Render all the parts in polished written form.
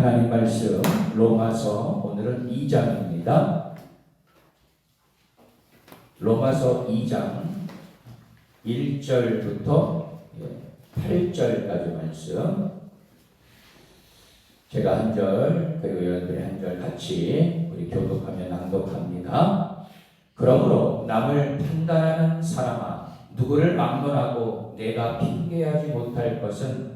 하나님 말씀 로마서 오늘은 2장입니다. 로마서 2장 1절부터 8절까지 말씀, 제가 한 절 그리고 여러분들이 한 절 같이 우리 교독하며 낭독합니다. 그러므로 남을 판단하는 사람아, 누구를 막론하고 내가 핑계하지 못할 것은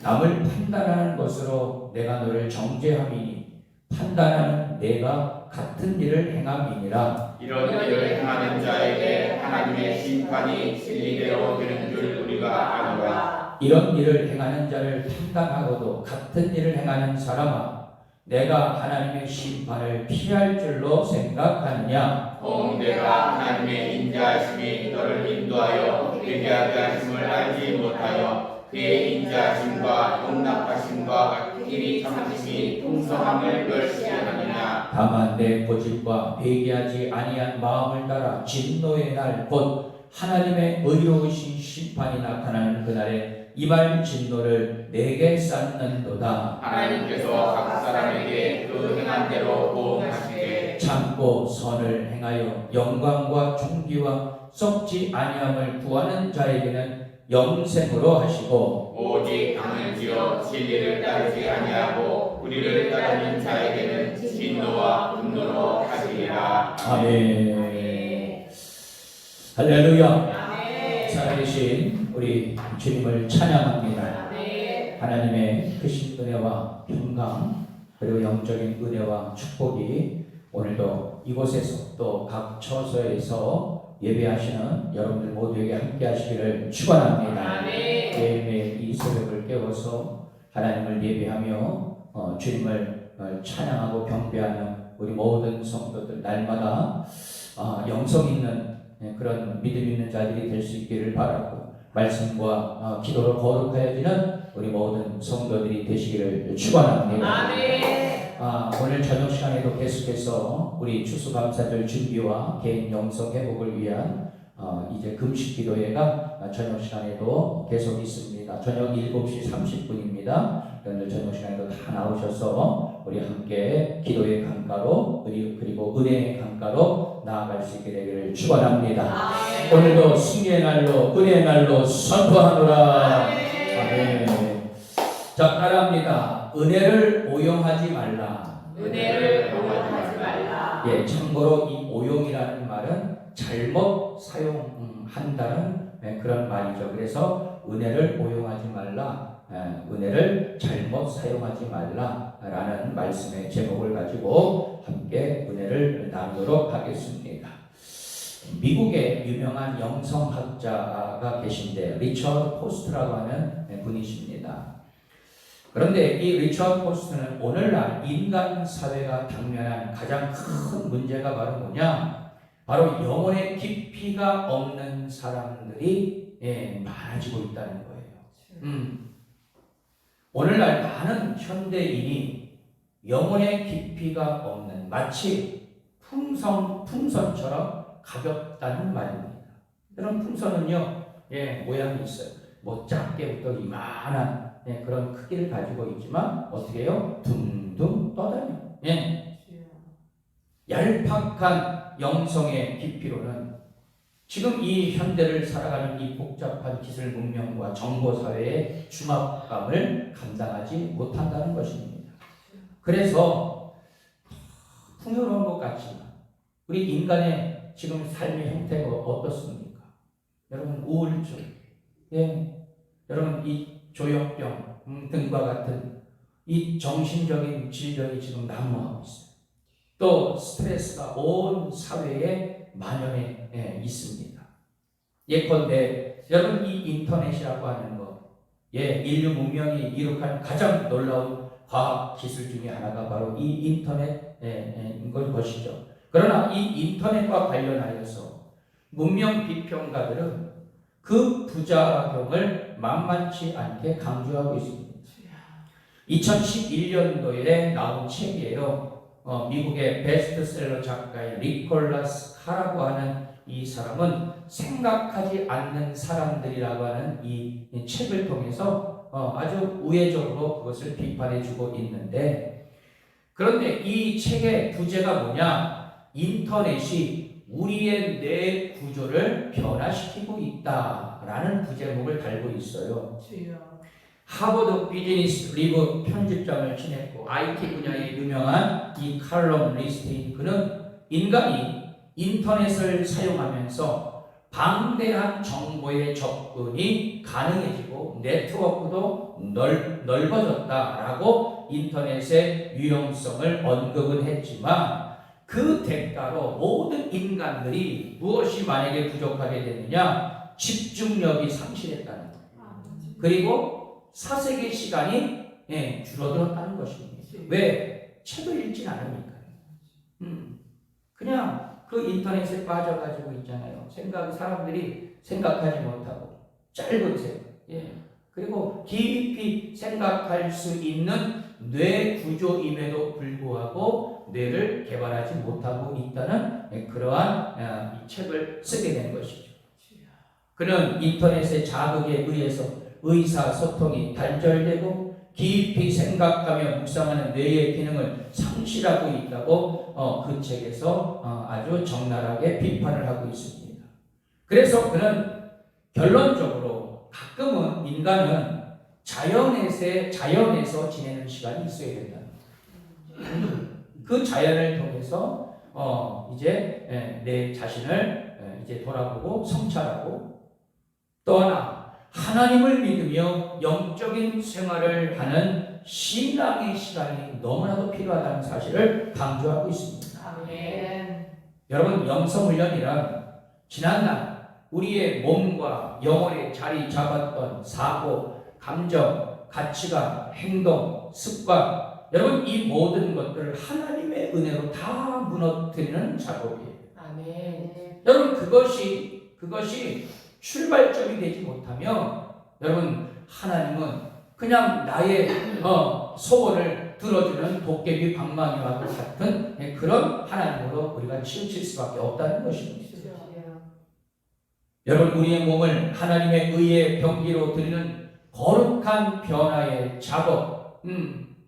남을 판단하는 것으로 내가 너를 정죄함이니 판단하는 내가 같은 일을 행함이니라. 이런 일을 행하는 자에게 하나님의 심판이 진리대로 되는 줄 우리가 아노라. 이런 일을 행하는 자를 판단하고도 같은 일을 행하는 사람아, 내가 하나님의 심판을 피할 줄로 생각하느냐? 내가 하나님의 인자하심이 너를 인도하여 회개하게 하심을 알지 못하여 그의 인자하심과 용납하심과 길이 참으심이 풍성함을 멸시하느냐? 다만 내 고집과 회개하지 아니한 마음을 따라 진노의 날 곧 하나님의 의로우신 심판이 나타나는 그날에 이말 진노를 내게 쌓는도다. 하나님께서 각 사람에게 그 행한 대로 보응하시되 참고 선을 행하여 영광과 존귀와 썩지 아니함을 구하는 자에게는 영생으로 하시고, 오직 강을 지어 진리를 따르지 아니하고 우리를 따르는 자에게는 진노와 분노로 하시리라. 아멘. 할렐루야. 살아계신 우리 주님을 찬양합니다. 하나님의 크신 은혜와 평강 그리고 영적인 은혜와 축복이 오늘도 이곳에서 또 각 처소에서 예배하시는 여러분들 모두에게 함께 하시기를 축원합니다. 매일매일 이 새벽을 깨워서 하나님을 예배하며 주님을 찬양하고 경배하는 우리 모든 성도들 날마다 영성 있는 그런 믿음 있는 자들이 될 수 있기를 바라고, 말씀과 기도로 거룩하여지는 우리 모든 성도들이 되시기를 축원합니다. 오늘 저녁 시간에도 계속해서 우리 추수감사절 준비와 개인 영성 회복을 위한 이제 금식 기도회가 저녁 시간에도 계속 있습니다. 저녁 7시 30분입니다. 여러분들 저녁 시간에도 다 나오셔서 우리 함께 기도의 강가로 그리고 은혜의 강가로 나아갈 수 있게 되기를 축원합니다. 오늘도 승리의 날로 은혜의 날로 선포하노라. 아멘. 자, 따라합니다. 은혜를 오용하지 말라. 은혜를 오용하지 말라. 예, 참고로 이 오용이라는 말은 잘못 사용한다는 그런 말이죠. 그래서 은혜를 오용하지 말라, 은혜를 잘못 사용하지 말라라는 말씀의 제목을 가지고 함께 은혜를 나누도록 하겠습니다. 미국의 유명한 영성학자가 계신데 리처드 포스트라고 하는 분이십니다. 그런데 이 리처드 포스트는 오늘날 인간 사회가 당면한 가장 큰 문제가 바로 뭐냐? 바로 영혼의 깊이가 없는 사람들이 많아지고 있다는 거예요. 오늘날 많은 현대인이 영혼의 깊이가 없는, 마치 풍선처럼 가볍다는 말입니다. 그런 풍선은요, 모양이 있어요. 뭐 작게부터 이만한 그런 크기를 가지고 있지만 어떻게 해요? 둥둥 떠다녀. 얄팍한 영성의 깊이로는 지금 이 현대를 살아가는 이 복잡한 기술 문명과 정보 사회의 중압감을 감당하지 못한다는 것입니다. 그래서 풍요로운 것 같지만 우리 인간의 지금 삶의 형태가 어떻습니까? 여러분, 우울증, 여러분 이 조현병 등과 같은 이 정신적인 질병이 지금 난무하고 있어요. 또 스트레스가 온 사회에 만연해 있습니다. 예컨대 여러분 이 인터넷이라고 하는 것, 인류 문명이 이룩한 가장 놀라운 과학 기술 중에 하나가 바로 이 인터넷인 것이죠. 그러나 이 인터넷과 관련하여서 문명 비평가들은 그 부작용을 만만치 않게 강조하고 있습니다. 2011년도에 나온 책이에요. 미국의 베스트셀러 작가인 니콜라스 카라고 하는 이 사람은 생각하지 않는 사람들이라고 하는 이 책을 통해서 아주 우회적으로 그것을 비판해주고 있는데, 그런데 이 책의 부제가 뭐냐? 인터넷이 우리의 뇌 구조를 변화시키고 있다라는 부제목을 달고 있어요. 하버드 비즈니스 리브 편집장을 지냈고 IT 분야에 유명한 이 칼럼 리스틴, 그는 인간이 인터넷을 사용하면서 방대한 정보의 접근이 가능해지고 네트워크도 넓어졌다라고 인터넷의 유용성을 언급은 했지만, 그 대가로 모든 인간들이 무엇이 만약에 부족하게 되느냐? 집중력이 상실했다는 거예요. 그리고 사색의 시간이 줄어들었다는 것입니다. 왜? 책을 읽진 않으니까요. 그냥 그 인터넷에 빠져가지고 있잖아요. 사람들이 생각하지 못하고 짧은 생각, 그리고 깊이 생각할 수 있는 뇌 구조임에도 불구하고 뇌를 개발하지 못하고 있다는 그러한 이 책을 쓰게 된 것이죠. 그는 인터넷의 자극에 의해서 의사소통이 단절되고 깊이 생각하며 묵상하는 뇌의 기능을 상실하고 있다고 그 책에서 아주 적나라하게 비판을 하고 있습니다. 그래서 그는 결론적으로 가끔은 인간은 자연에서 지내는 시간이 있어야 된다. 그 자연을 통해서 이제 내 자신을 이제 돌아보고 성찰하고, 또 하나 하나님을 믿으며 영적인 생활을 하는 신앙의 시간이 너무나도 필요하다는 사실을 강조하고 있습니다. 아멘. 여러분, 영성훈련이란 지난날 우리의 몸과 영혼에 자리 잡았던 사고, 감정, 가치관, 행동, 습관, 여러분 이 모든 것들을 하나님의 은혜로 다 무너뜨리는 작업이에요. 아멘. 여러분 그것이 출발점이 되지 못하면, 여러분 하나님은 그냥 나의 소원을 들어주는 도깨비 방망이와 같은 그런 하나님으로 우리가 치우칠 수밖에 없다는 것입니다. 여러분 우리의 몸을 하나님의 의의 병기로 드리는 거룩한 변화의 작업,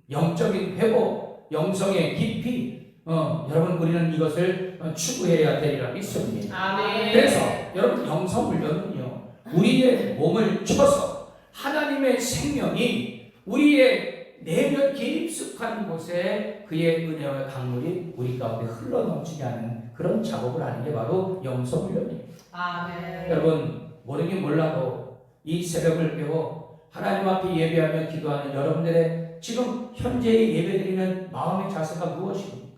영적인 회복, 영성의 깊이, 여러분 우리는 이것을 추구해야 되리라 믿습니다. 아멘. 그래서 여러분 영성훈련은요, 우리의 몸을 쳐서 하나님의 생명이 우리의 내면 깊숙한 곳에 그의 은혜와 강물이 우리 가운데 흘러넘치게 하는 그런 작업을 하는 게 바로 영성훈련입니다. 아멘. 여러분 모르긴 몰라도 이 새벽을 깨워 하나님 앞에 예배하며 기도하는 여러분들의 지금 현재의 예배드리는 마음의 자세가 무엇입니까?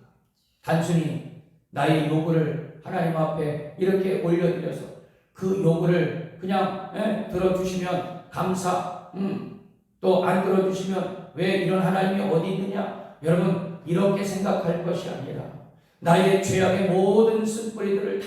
단순히 나의 요구를 하나님 앞에 이렇게 올려드려서 그 요구를 그냥 들어주시면 감사, 또 안 들어주시면 왜 이런 하나님이 어디 있느냐? 여러분 이렇게 생각할 것이 아니라 나의 죄악의 모든 쓴뿌리들을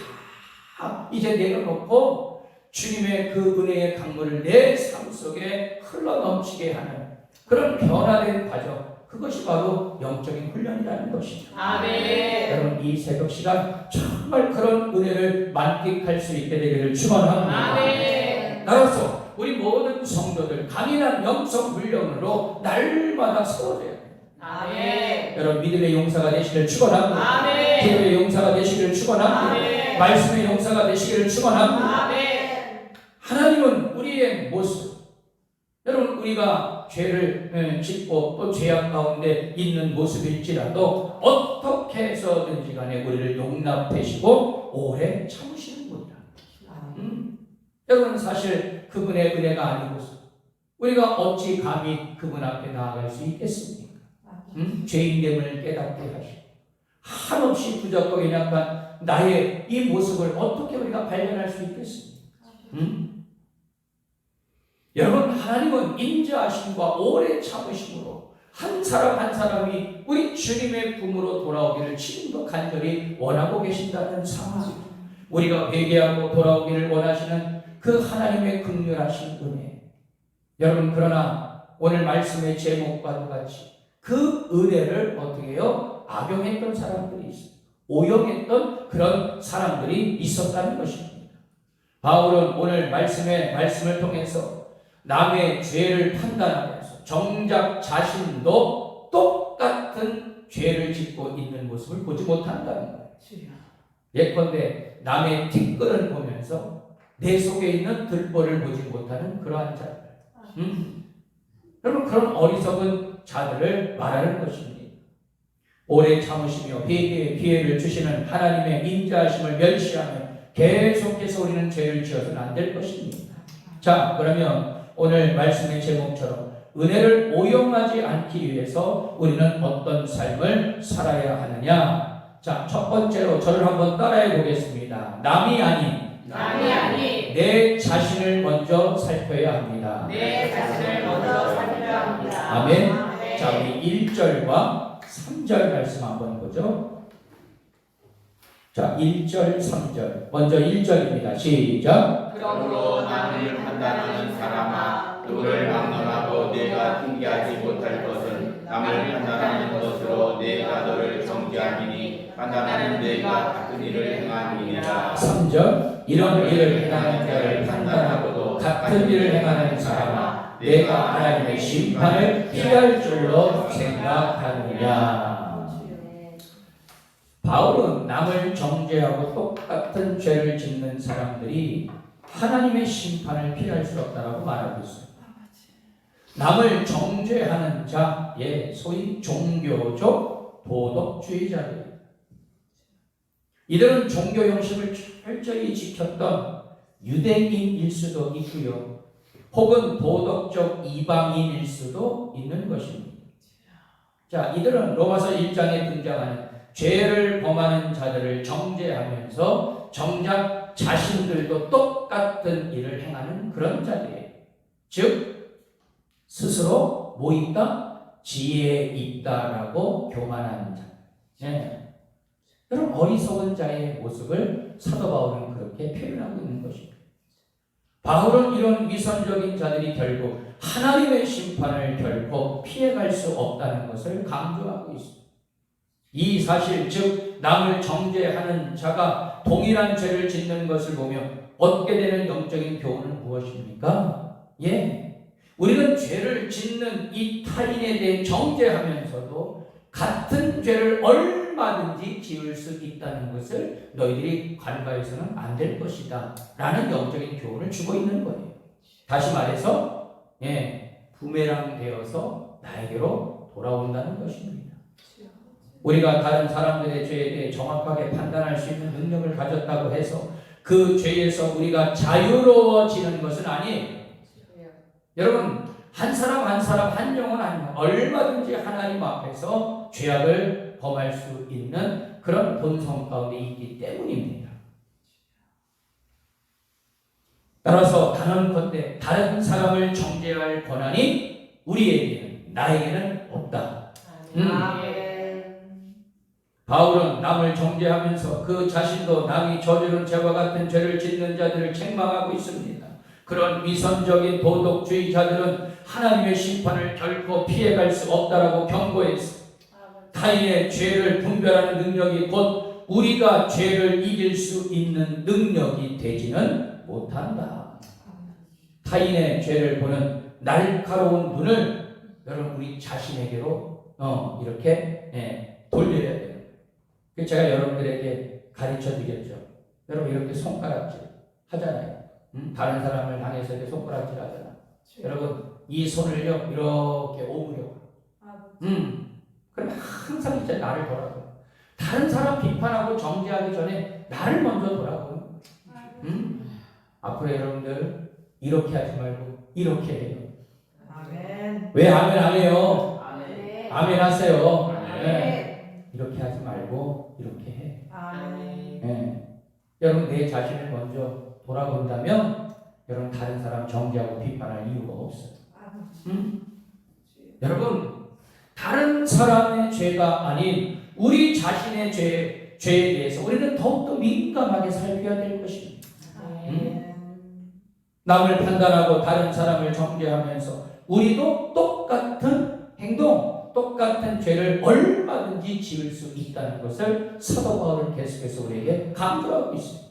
다 이제 내려놓고 주님의 그 은혜의 강물을 내 삶 속에 흘러넘치게 하는 그런 변화된 과정, 그것이 바로 영적인 훈련이라는 것입니다. 아멘. 여러분 이 새벽 시간 정말 그런 은혜를 만끽할 수 있게 되기를 축원합니다. 아멘. 따라서 우리 모든 성도들 강인한 영성 훈련으로 날마다 세워져야 돼요. 아멘. 여러분 믿음의 용사가 되시기를 축원합니다. 아멘. 기도의 용사가 되시기를 축원합니다. 아멘. 말씀의 용사가 되시기를 축원합니다. 아멘. 하나님은 우리의 모습, 여러분 우리가 죄를 짓고 또 죄악 가운데 있는 모습일지라도 어떻게 해서든지 간에 우리를 용납하시고 오래 참으시는 분이다. 여러분 사실 그분의 은혜가 아니고서 우리가 어찌 감히 그분 앞에 나아갈 수 있겠습니까? 죄인됨을 깨닫게 하시고 한없이 부족하게 약한 나의 이 모습을 어떻게 우리가 발견할 수 있겠습니까? 여러분 하나님은 인자하심과 오래 참으심으로 한 사람 한 사람이 우리 주님의 품으로 돌아오기를 지금도 간절히 원하고 계신다는 상황, 우리가 회개하고 돌아오기를 원하시는 그 하나님의 긍휼하신 은혜. 여러분 그러나 오늘 말씀의 제목과도 같이 그 은혜를 어떻게 해요? 악용했던 사람들이 있어요. 오용했던 그런 사람들이 있었다는 것입니다. 바울은 오늘 말씀을 통해서 남의 죄를 판단하면서 정작 자신도 똑같은 죄를 짓고 있는 모습을 보지 못한다는 거예요. 예컨대 남의 뒷끈을 보면서 내 속에 있는 들보를 보지 못하는 그러한 자들. 여러분, 그런 어리석은 자들을 말하는 것입니다. 오래 참으시며 회개의 기회를 주시는 하나님의 인자하심을 멸시하며 계속해서 우리는 죄를 지어서는 안 될 것입니다. 자, 그러면 오늘 말씀의 제목처럼 은혜를 오용하지 않기 위해서 우리는 어떤 삶을 살아야 하느냐? 자, 첫 번째로 저를 한번 따라해 보겠습니다. 남이 아닌 내 자신을 먼저 살펴야 합니다. 내 자신을 먼저 살펴야 합니다. 아멘. 아멘. 자, 우리 1절과 3절 말씀 한번 보죠. 자, 1절, 3절. 먼저 1절입니다. 시작. 그러므로 남을 판단하는 사람아, 너를 막론하고 내가 핑계하지 못할 것은 남을 판단하는 것으로 내가 너를 정죄함이니 판단하는 내가 같은 일을 행함이니라. 3절. 이런 일을 행하는 자를 판단하고도 같은 일을 행하는 사람아, 내가 하나님의 심판을 피할 줄로 생각하느냐. 바울은 남을 정죄하고 똑같은 죄를 짓는 사람들이 하나님의 심판을 피할 수 없다라고 말하고 있어요. 남을 정죄하는 자, 소위 종교적 도덕주의자들. 이들은 종교 형식을 철저히 지켰던 유대인일 수도 있고요. 혹은 도덕적 이방인일 수도 있는 것입니다. 자, 이들은 로마서 1장에 등장하는 죄를 범하는 자들을 정죄하면서 정작 자신들도 똑같은 일을 행하는 그런 자들이에요. 즉 스스로 뭐 있다? 지혜에 있다라고 교만하는 자. 여러분, 어리석은 자의 모습을 사도 바울은 그렇게 표현하고 있는 것입니다. 바울은 이런 위선적인 자들이 결국 하나님의 심판을 결코 피해갈 수 없다는 것을 강조하고 있습니다. 이 사실, 즉 남을 정죄하는 자가 동일한 죄를 짓는 것을 보며 얻게 되는 영적인 교훈은 무엇입니까? 우리는 죄를 짓는 이 타인에 대해 정죄하면서도 같은 죄를 얼마든지 지을 수 있다는 것을 너희들이 간과해서는 안 될 것이다 라는 영적인 교훈을 주고 있는 거예요. 다시 말해서 부메랑 되어서 나에게로 돌아온다는 것입니다. 우리가 다른 사람들의 죄에 대해 정확하게 판단할 수 있는 능력을 가졌다고 해서 그 죄에서 우리가 자유로워지는 것은 아니에요. 여러분, 한 사람 한 영혼 한 영, 얼마든지 하나님 앞에서 죄악을 범할 수 있는 그런 본성 가운데 있기 때문입니다. 따라서 단언컨대 다른 사람을 정죄할 권한이 우리에게는, 나에게는 없다. 바울은 남을 정죄하면서 그 자신도 남이 저지른 죄와 같은 죄를 짓는 자들을 책망하고 있습니다. 그런 위선적인 도덕주의자들은 하나님의 심판을 결코 피해갈 수 없다라고 경고했습니다. 타인의 죄를 분별하는 능력이 곧 우리가 죄를 이길 수 있는 능력이 되지는 못한다. 타인의 죄를 보는 날카로운 눈을 여러분 우리 자신에게로 이렇게 돌려야 돼요. 제가 여러분들에게 가르쳐 드렸죠. 여러분 이렇게 손가락질 하잖아요. 다른 사람을 당해서 이렇게 손가락질 하잖아. 여러분 이 손을요 이렇게 오므려. 그럼 항상 이제 나를 보라고. 다른 사람 비판하고 정죄하기 전에 나를 먼저 보라고. 앞으로 여러분들 이렇게 하지 말고 이렇게 해요. 아멘. 왜 아멘 안 해요? 아멘. 아멘 하세요. 아멘. 이렇게 하지 말고 이렇게 해. 아멘. 여러분 내 자신을 먼저 돌아본다면 여러분 다른 사람 정죄하고 비판할 이유가 없어요. 여러분 다른 사람의 죄가 아닌 우리 자신의 죄에 대해서 우리는 더욱더 민감하게 살펴야 될 것입니다. 남을 판단하고 다른 사람을 정죄하면서 우리도 똑같은 행동, 똑같은 죄를 얼마든지 지을 수 있다는 것을 사도 바울은 계속해서 우리에게 강조하고 있습니다.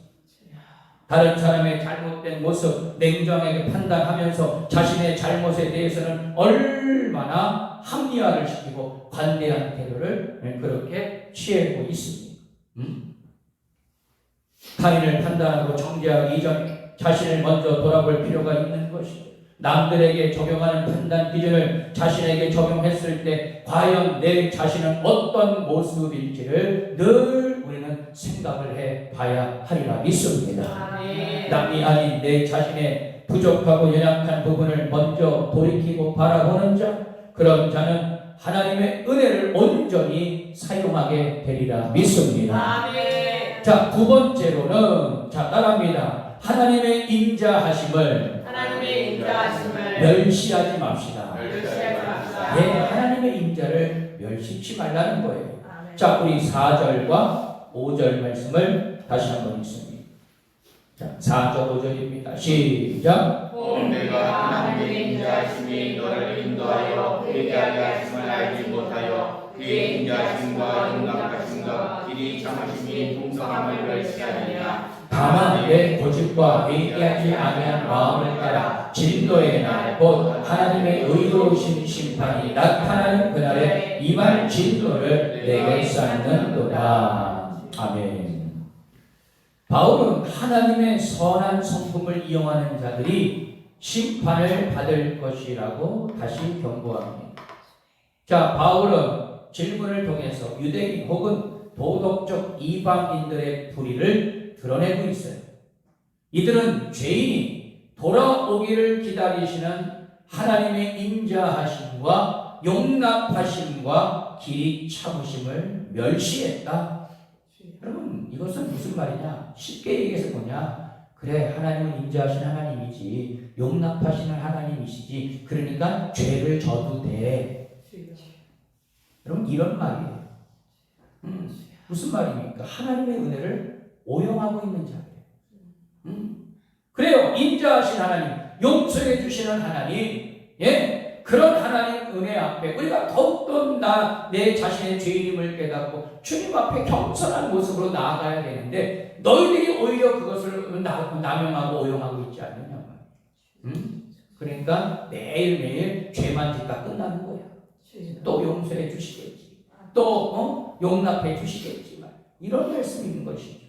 다른 사람의 잘못된 모습 냉정하게 판단하면서 자신의 잘못에 대해서는 얼마나 합리화를 시키고 관대한 태도를 그렇게 취하고 있습니다. 타인을 판단하고 정죄하기 이전에 자신을 먼저 돌아볼 필요가 있는 것이죠. 남들에게 적용하는 판단 기준을 자신에게 적용했을 때 과연 내 자신은 어떤 모습일지를 늘 우리는 생각을 해 봐야 하리라 믿습니다. 남이 아닌 내 자신의 부족하고 연약한 부분을 먼저 돌이키고 바라보는 자, 그런 자는 하나님의 은혜를 온전히 사용하게 되리라 믿습니다. 자, 두 번째로는 자 따라합니다. 하나님의 인자하심을 멸시하지 맙시다. 하나님의 인자를 멸시치 말라는 거예요. 자, 우리 4절과 5절 말씀을 다시 한번 읽습니다. 자, 4절 5절입니다. 시작. 내가 하나님의 인자하심이 너를 인도하여 회개하게 하심을 알지 못하여 그의 인자하심과 용납하심과 길이 참으심이 풍성함을 멸시하느냐. 다만 내 고집과 회개하지 아니한 마음을 따라 진노의 날 곧 하나님의 의로우신 심판이 나타나는 그날에 임할 진노를 내게 쌓는도다. 아멘. 바울은 하나님의 선한 성품을 이용하는 자들이 심판을 받을 것이라고 다시 경고합니다. 자, 바울은 질문을 통해서 유대인 혹은 도덕적 이방인들의 불의를 드러내고 있어요. 이들은 죄인이 돌아오기를 기다리시는 하나님의 인자하심과 용납하심과 길이 참으심을 멸시했다. 여러분, 이것은 무슨 말이냐? 쉽게 얘기해서 뭐냐? 그래, 하나님은 인자하신 하나님이지, 용납하시는 하나님이시지, 그러니까 죄를 져도 돼. 여러분, 이런 말이에요. 무슨 말입니까? 하나님의 은혜를 오용하고 있는 자예요. 그래요. 인자하신 하나님, 용서해 주시는 하나님, 예, 그런 하나님 은혜 앞에 우리가 더욱더 내 자신의 죄인임을 깨닫고 주님 앞에 겸손한 모습으로 나아가야 되는데 너희들이 오히려 그것을 남용하고 오용하고 있지 않느냐. 그러니까 매일매일 죄만 짓다 끝나는 거야. 또 용서해 주시겠지. 또 용납해 주시겠지만 이런 말씀이 있는 것이죠.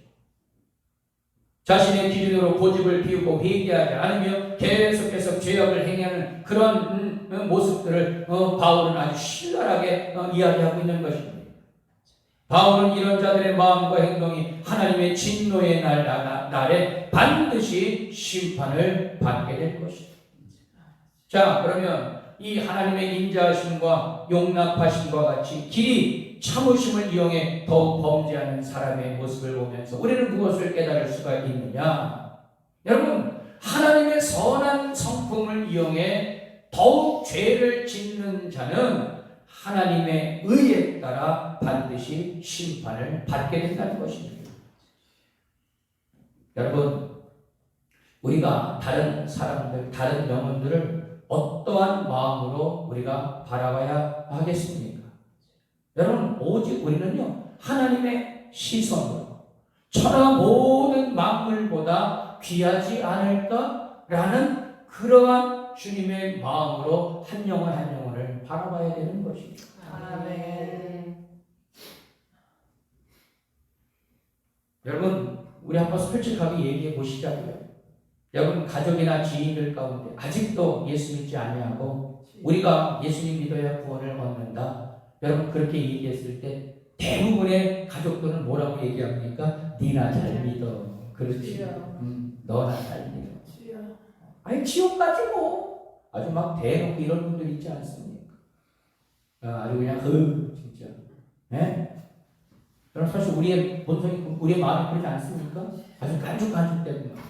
자신의 기준으로 고집을 피우고 회개하지 않으며 계속해서 죄악을 행하는 그런 모습들을 바울은 아주 신랄하게 이야기하고 있는 것입니다. 바울은 이런 자들의 마음과 행동이 하나님의 진노의 날에 반드시 심판을 받게 될 것입니다. 자, 그러면 이 하나님의 인자하심과 용납하심과 같이 길이 참으심을 이용해 더욱 범죄하는 사람의 모습을 보면서 우리는 무엇을 깨달을 수가 있느냐? 여러분, 하나님의 선한 성품을 이용해 더욱 죄를 짓는 자는 하나님의 의에 따라 반드시 심판을 받게 된다는 것입니다. 여러분, 우리가 다른 사람들, 다른 영혼들을 어떠한 마음으로 우리가 바라봐야 하겠습니까? 여러분, 오직 우리는요, 하나님의 시선으로 천하 모든 만물보다 귀하지 않을까라는 그러한 주님의 마음으로 한 영혼 한 영혼을 바라봐야 되는 것입니다. 아멘. 여러분, 우리 한번 솔직하게 얘기해 보시자고요. 여러분, 가족이나 지인들 가운데 아직도 예수 믿지 아니하고 우리가 예수님 믿어야 구원을 얻는다. 여러분, 그렇게 얘기했을 때 대부분의 가족들은 뭐라고 얘기합니까? 니나 잘 믿어. 그렇지. 너나 잘 믿어. 아니, 지옥 가지 뭐. 아주 막 대놓고 이런 분들 있지 않습니까? 아주 그냥 진짜. 네? 여러분, 사실 우리의 본성이, 우리의 마음이 그러지 않습니까? 아주 간죽간죽대고 막.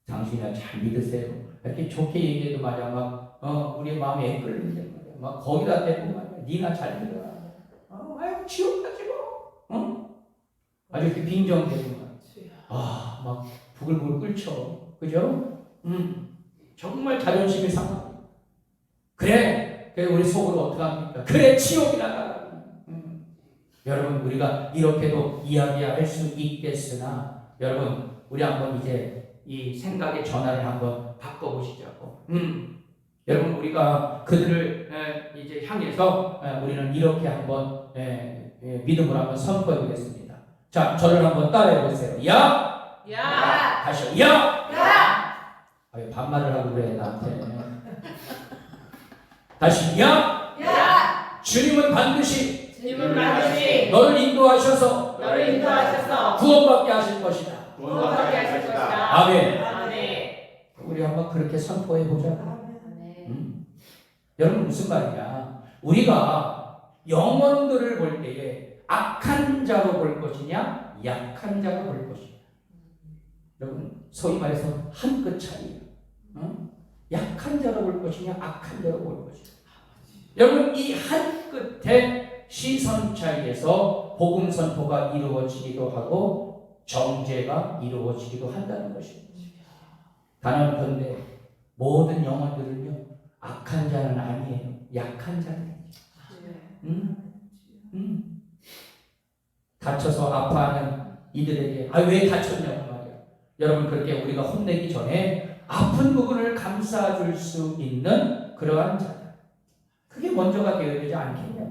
당신이나 잘 믿으세요. 이렇게 좋게 얘기해도 말이야, 막, 우리의 마음이 애끓는데 말이야. 막, 거기다 대고 말이야. 니나 잘 믿어라. 아유, 지옥 가지 뭐. 아주 이렇게 빈정대고 말이야. 막, 부글부글 끓죠. 그죠? 정말 자존심이 상하고. 그래 우리 속으로 어떡합니까? 그래, 지옥이나 가라. 여러분 우리가 이렇게도 이야기할 수 있겠으나 여러분 우리 한번 이제 이 생각의 전환을 한번 바꿔보시자고. 여러분 우리가 그들을 이제 향해서 우리는 이렇게 한번 믿음으로 한번 선포해 보겠습니다. 자, 저를 한번 따라해 보세요. 야! 야! 다시요. 야! 야! 왜 반말을 하고 그래 나한테. 다시 야! 야! 주님은 반드시 주님은 반드시 너를 인도하셔서 너를 인도하셔서 구원받게 하실 것이다. 구원받게 하실 것이다. 아멘. 아멘. 우리 한번 그렇게 선포해 보자. 아멘. 여러분 무슨 말이냐? 우리가 영혼들을 볼 때에 악한 자로 볼 것이냐, 약한 자로 볼 것이냐. 여러분 소위 말해서 한 끗 차이예요. 약한 자로 볼 것이냐, 악한 자로 볼 것이냐. 여러분 이 한 끝에 시선 차이에서 복음 선포가 이루어지기도 하고 정죄가 이루어지기도 한다는 것입니다. 단언컨대 모든 영혼들은요 악한 자는 아니에요. 약한 자는. 다쳐서 아파하는 이들에게 왜 다쳤냐고 말이야. 여러분 그렇게 우리가 혼내기 전에 아픈 부분을 감싸줄 수 있는 그러한 자. 그게 먼저가 되어야 되지 않겠냐.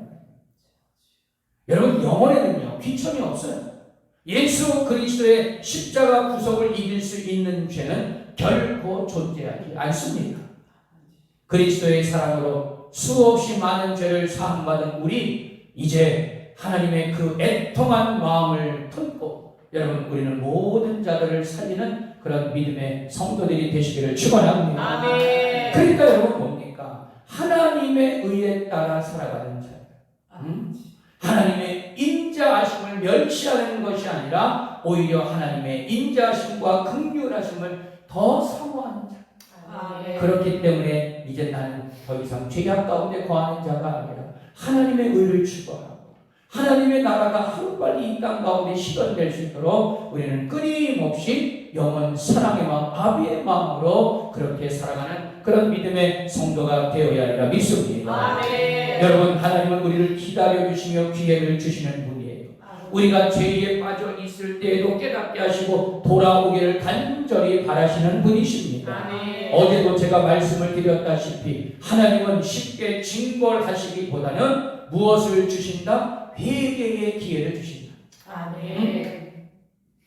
여러분 영혼에는요 귀천이 없어요. 예수 그리스도의 십자가 구속을 이길 수 있는 죄는 결코 존재하지 않습니다. 그리스도의 사랑으로 수없이 많은 죄를 사함받은 우리 이제 하나님의 그 애통한 마음을 품고 여러분 우리는 모든 자들을 살리는 그런 믿음의 성도들이 되시기를 축원합니다. 아멘. 그러니까 여러분 뭡니까? 하나님의 의에 따라 살아가는 자. 하나님의 인자하심을 멸시하는 것이 아니라 오히려 하나님의 인자하심과 긍휼하심을 더 사모하는 자. 아멘. 그렇기 때문에 이제 나는 더 이상 죄악 가운데 거하는 자가 아니라 하나님의 의를 추구하고 하나님의 나라가 하루빨리 이 땅 가운데 실현될 수 있도록 우리는 끊임없이 영원 사랑의 마음, 아비의 마음으로 그렇게 살아가는 그런 믿음의 성도가 되어야 하리라 믿습니다. 아멘. 여러분 하나님은 우리를 기다려주시며 기회를 주시는 분이에요. 우리가 죄에 빠져 있을 때에도 깨닫게 하시고 돌아오기를 간절히 바라시는 분이십니다. 아멘. 어제도 제가 말씀을 드렸다시피 하나님은 쉽게 징벌하시기보다는 무엇을 주신다? 회개의 기회를 주신다. 아멘.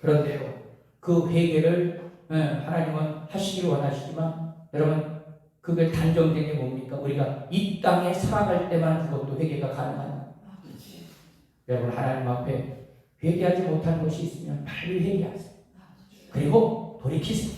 그런데요 그 회개를 하나님은 하시기를 원하시지만 여러분 그게 단정된 게 뭡니까? 우리가 이 땅에 살아갈 때만 그것도 회개가 가능하다. 여러분 하나님 앞에 회개하지 못한 것이 있으면 빨리 회개하세요. 그리고 돌이키세요.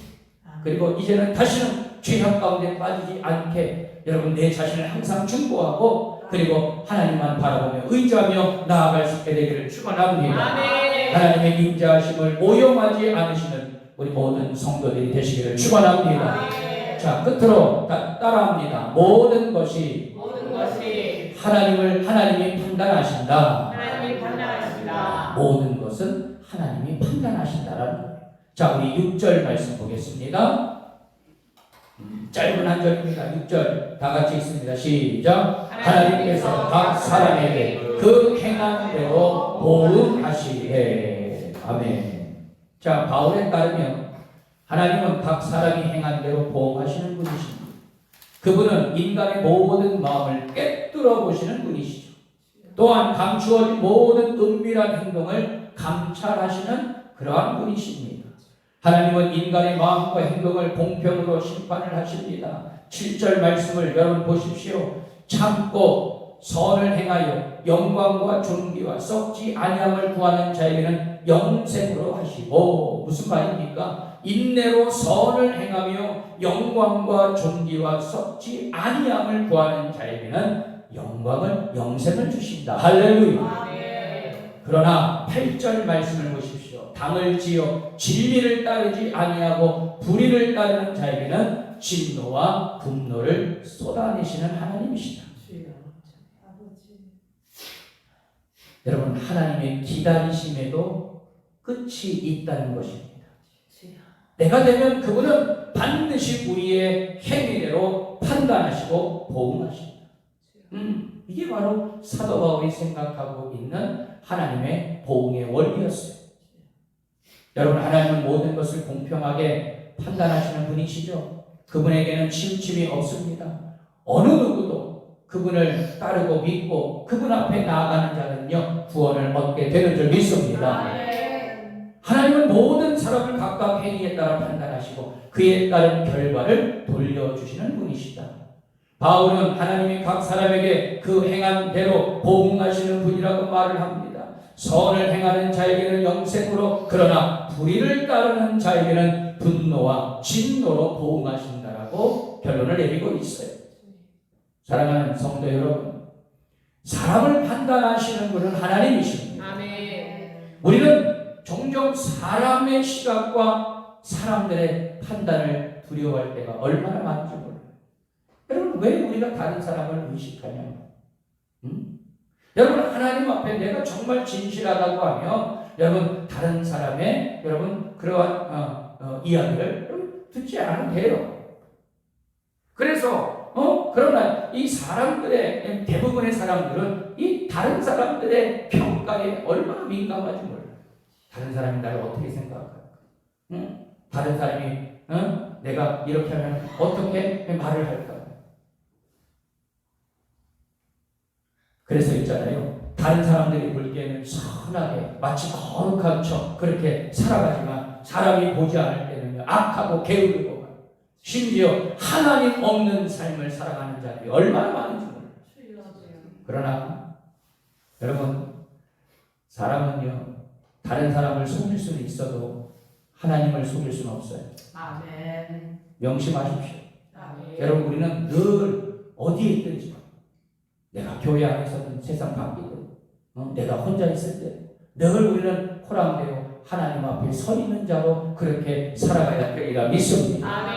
그리고 이제는 다시는 죄악 가운데 빠지지 않게 여러분 내 자신을 항상 중보하고 그리고 하나님만 바라보며 의지하며 나아갈 수 있게 되기를 축원합니다. 아멘. 하나님의 인자하심을 오용하지 않으시는 우리 모든 성도들이 되시기를 축원합니다. 아멘. 자 끝으로 따라합니다. 모든 것이 하나님이 판단하신다. 하나님이 판단하신다. 모든 것은 하나님이 판단하신다라는 거예요. 자 우리 6절 말씀 보겠습니다. 짧은 한 절입니다. 6절 다 같이 읽습니다. 시작. 하나님께서 각 사람에게 그 행한 대로 보응하시되. 아멘. 자 바울에 따르면 하나님은 각 사람이 행한 대로 보응하시는 분이십니다. 그분은 인간의 모든 마음을 꿰뚫어 보시는 분이시죠. 또한 감추어진 모든 은밀한 행동을 감찰하시는 그러한 분이십니다. 하나님은 인간의 마음과 행동을 공평으로 심판을 하십니다. 7절 말씀을 여러분 보십시오. 참고 선을 행하여 영광과 존귀와 썩지 아니함을 구하는 자에게는 영생으로 하시고. 무슨 말입니까? 인내로 선을 행하며 영광과 존귀와 썩지 아니함을 구하는 자에게는 영생을 주신다. 할렐루야. 그러나 8절 말씀을 보십시오. 당을 지어 진리를 따르지 아니하고 불의를 따르는 자에게는 진노와 분노를 쏟아내시는 하나님이시다. 여러분 하나님의 기다리심에도 끝이 있다는 것입니다. 내가 되면 그분은 반드시 우리의 행위대로 판단하시고 보응하십니다. 이게 바로 사도 바울이 생각하고 있는 하나님의 보응의 원리였어요. 여러분, 하나님은 모든 것을 공평하게 판단하시는 분이시죠. 그분에게는 치우침이 없습니다. 어느 누구도 그분을 따르고 믿고 그분 앞에 나아가는 자는요, 구원을 얻게 되는 줄 믿습니다. 하나님은 모든 사람을 각각 행위에 따라 판단하시고 그에 따른 결과를 돌려주시는 분이시다. 바울은 하나님이 각 사람에게 그 행한 대로 보응하시는 분이라고 말을 합니다. 선을 행하는 자에게는 영생으로, 그러나 불의를 따르는 자에게는 분노와 진노로 보응하신다라고 결론을 내리고 있어요. 사랑하는 성도 여러분, 사람을 판단하시는 분은 하나님이십니다. 우리는 종종 사람의 시각과 사람들의 판단을 두려워할 때가 얼마나 많은지 몰라요. 여러분, 왜 우리가 다른 사람을 의식하냐? 여러분, 하나님 앞에 내가 정말 진실하다고 하면 여러분, 다른 사람의 여러분 그러한 이야기를 여러분 듣지 않아도 돼요. 그래서 그러나 이 사람들의 대부분의 사람들은 이 다른 사람들의 평가에 얼마나 민감한지 몰라요. 다른 사람이 나를 어떻게 생각할까? 다른 사람이 내가 이렇게 하면 어떻게 말을 할까? 그래서 있잖아요. 다른 사람들이 보기에는 선하게 마치 거룩한 척 그렇게 살아가지만 사람이 보지 않을 때는 악하고 게으르고 심지어 하나님 없는 삶을 살아가는 자들이 얼마나 많은지 몰라요. 그러나 여러분, 사람은요, 다른 사람을 속일 수는 있어도 하나님을 속일 수는 없어요. 명심하십시오. 여러분, 우리는 늘 어디에 있든지, 내가 교회 안에서든 세상 밖이든 내가 혼자 있을 때 늘 우리는 호랑대로 하나님 앞에 서 있는 자로 그렇게 살아가야 되리라 믿습니다.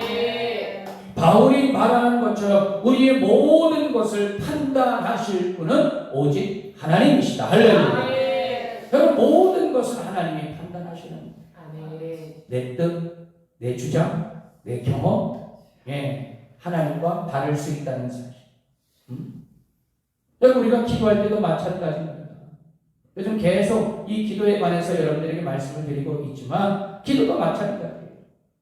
바울이 말하는 것처럼 우리의 모든 것을 판단하실 분은 오직 하나님이시다. 할렐루야. 여러분, 모든 것을 하나님이 판단하시는 내 뜻, 내 주장, 내 경험, 하나님과 다를 수 있다는 사실. 여러분, 우리가 기도할 때도 마찬가지입니다. 요즘 계속 이 기도에 관해서 여러분들에게 말씀을 드리고 있지만 기도도 마찬가지예요.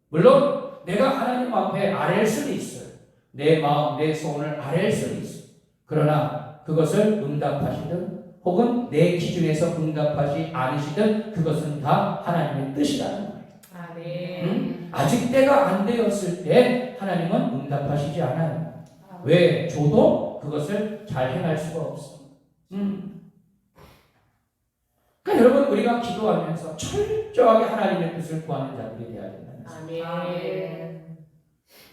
물론 내가 하나님 앞에 아랠 수는 있어요. 내 마음, 내 소원을 아랠 수는 있어요. 그러나 그것을 응답하시든 혹은 내 기준에서 응답하지 않으시든 그것은 다 하나님의 뜻이라는 거예요. 아직 때가 안 되었을 때 하나님은 응답하시지 않아요. 왜? 줘도 그것을 잘 행할 수가 없어. 그러니까 여러분, 우리가 기도하면서 철저하게 하나님의 뜻을 구하는 자들이 되어야 된다는 거예요.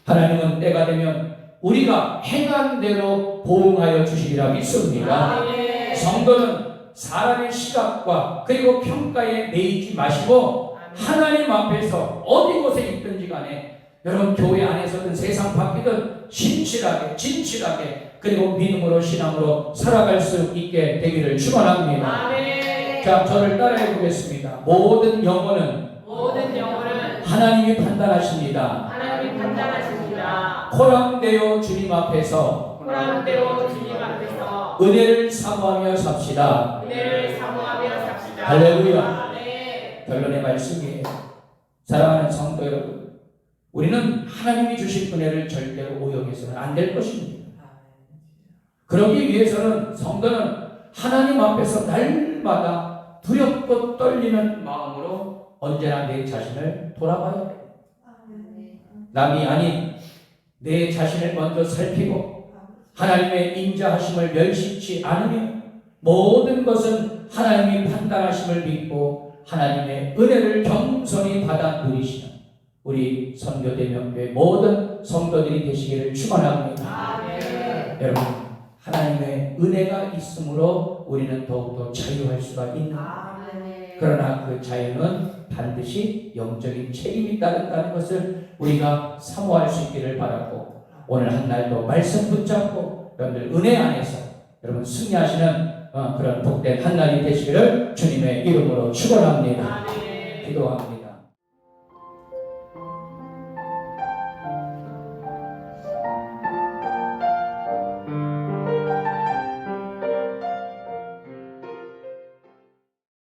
하나님은 때가 되면 우리가 행한 대로 보응하여 주시리라 믿습니다. 성도는 사람의 시각과 그리고 평가에 매이지 마시고 하나님 앞에서 어디 곳에 있든지 간에 여러분, 교회 안에서든 세상 밖이든 진실하게 그리고 믿음으로 신앙으로 살아갈 수 있게 되기를 축원합니다. 자, 저를 따라해 보겠습니다. 모든 영혼은 하나님이 판단하십니다. 호랑되어 주님 앞에서 은혜를 사모하며 삽시다. 할렐루야. 결론의 말씀이에요. 사랑하는 성도 여러분, 우리는 하나님이 주신 은혜를 절대로 오용해서는 안 될 것입니다. 그러기 위해서는 성도는 하나님 앞에서 날마다 두렵고 떨리는 마음으로 언제나 내 자신을 돌아봐야 돼요. 남이 아닌 내 자신을 먼저 살피고 하나님의 인자하심을 멸시치 않으며 모든 것은 하나님이 판단하심을 믿고 하나님의 은혜를 겸손히 받아 누리시는 우리 선교대명교회 모든 성도들이 되시기를 축원합니다. 여러분, 하나님의 은혜가 있으므로 우리는 더욱더 자유할 수가 있는, 그러나 그 자유는 반드시 영적인 책임이 따른다는 것을 우리가 사모할 수 있기를 바라고, 오늘 한 날도 말씀 붙잡고 여러분들 은혜 안에서 여러분 승리하시는 그런 복된 한 날이 되시기를 주님의 이름으로 축원합니다. 기도합니다.